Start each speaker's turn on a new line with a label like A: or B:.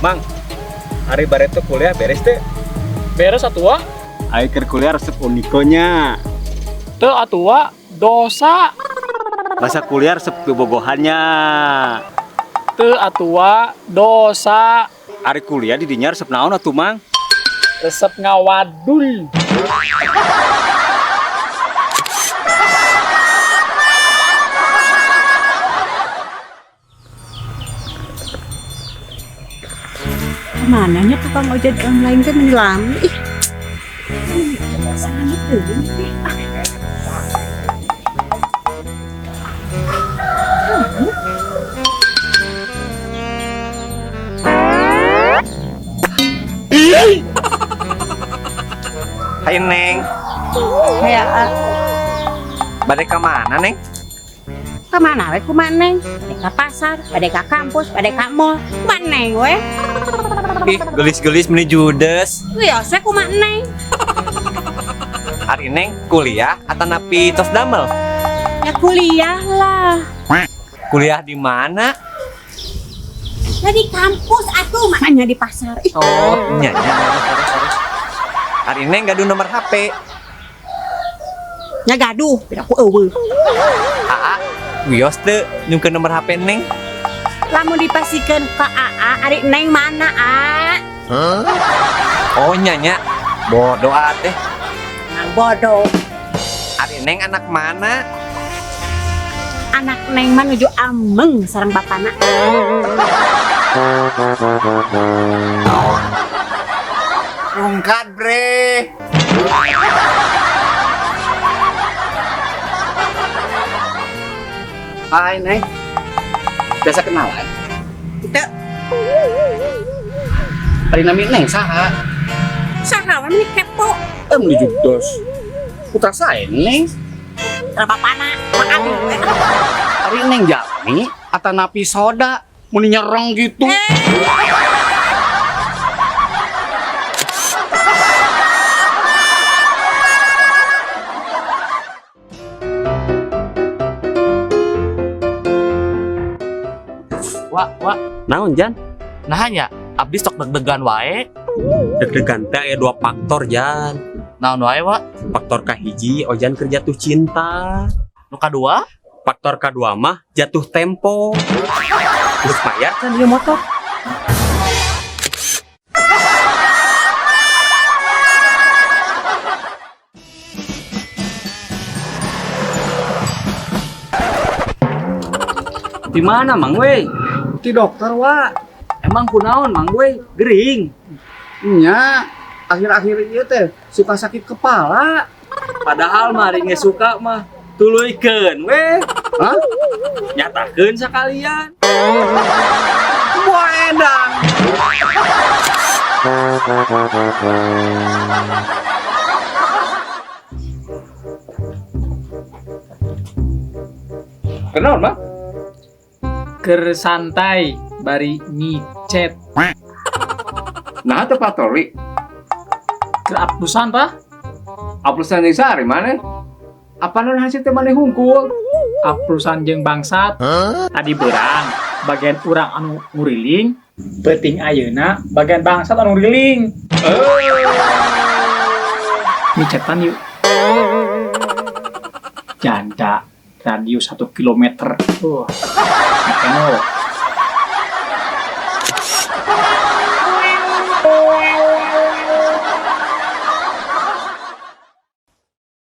A: Mang, hari baret tuh kuliah beres teh.
B: Beres atua,
A: Ayo ke kuliah resep unikonya.
B: teu atua dosa,
A: Masa kuliah resep kebogohannya.
B: teu atua dosa,
A: Hari kuliah di dinya resep naon atuh Mang?
B: resep ngawadul.
C: Kemananya tukang ojek online teh menyelam. Ih, sangat tuh.
D: Hai Neng,
C: Kayak
D: balik ke mana Neng?
C: kemana we kumaneng? Bade ka pasar, bade ka kampus, bade ka mall. Maneng we?
D: Ih, gelis-gelis meni judes.
C: Biasa kumaneng.
D: Hari Neng kuliah atau napi tos damel?
C: Ya kuliah lah.
D: Kuliah di mana?
C: Ya di kampus atuh, makanya di pasar. Ih,
D: Oh, nya. Sorry. Hari Neng gaduh nomor HP.
C: nya gaduh, beda ku eueuh.
D: Aa, wios teu nyungkeun nomor HP Neng.
C: Lamun dipasikeun ka AA, ari neng mana, A?
D: Oh, nya. Bodoh teh.
C: Nang bodoh.
D: Hari Neng anak mana?
C: Anak neng mah nuju ameng sareng bapana.
D: Rungkat, Bre.
A: Hai Neng. Biasa kenalan.
C: Teu
A: Hari nami Neng saha?
C: saha we kepo.
A: Menuju dos. Putra saya Neng.
C: Sareng bapana, makan we.
A: Hari Neng Jami atau napi soda. Muni nyereng gitu.
E: Wak,
A: Naon Jan?
E: nah ya, abdi stok deg-degan wae.
A: Deg-degan teh aya dua faktor Jan.
E: Naon wae, Wak?
A: Faktor kahiji Ojan kerja jatuh cinta.
E: Nu kadua,
A: Faktor kedua mah jatuh tempo. Terus bayar kan dia motor. Di mana Mang we? Di dokter wa.
B: Emang kunaon mang gue gering.
A: Nya akhir-akhir ieu teh suka sakit kepala.
B: Padahal mari nge suka mah tuluykeun we.
A: Hah?
B: Nyatakeun sakalian.
A: Wah edan. Kenal mah?
B: Ker santai bari micet.
A: Nah teh patroli.
B: Ker abdusan tah.
A: Aplusan di sari mana? Apa non hasil teh maneh hungkul?
B: Abdusan jeung bangsat. Tadi berang bagian urang anu nguriling. Penting ayeuna bagian bangsat anu nguriling. Micetan yuk. Janda radius 1 kilometer. Makanya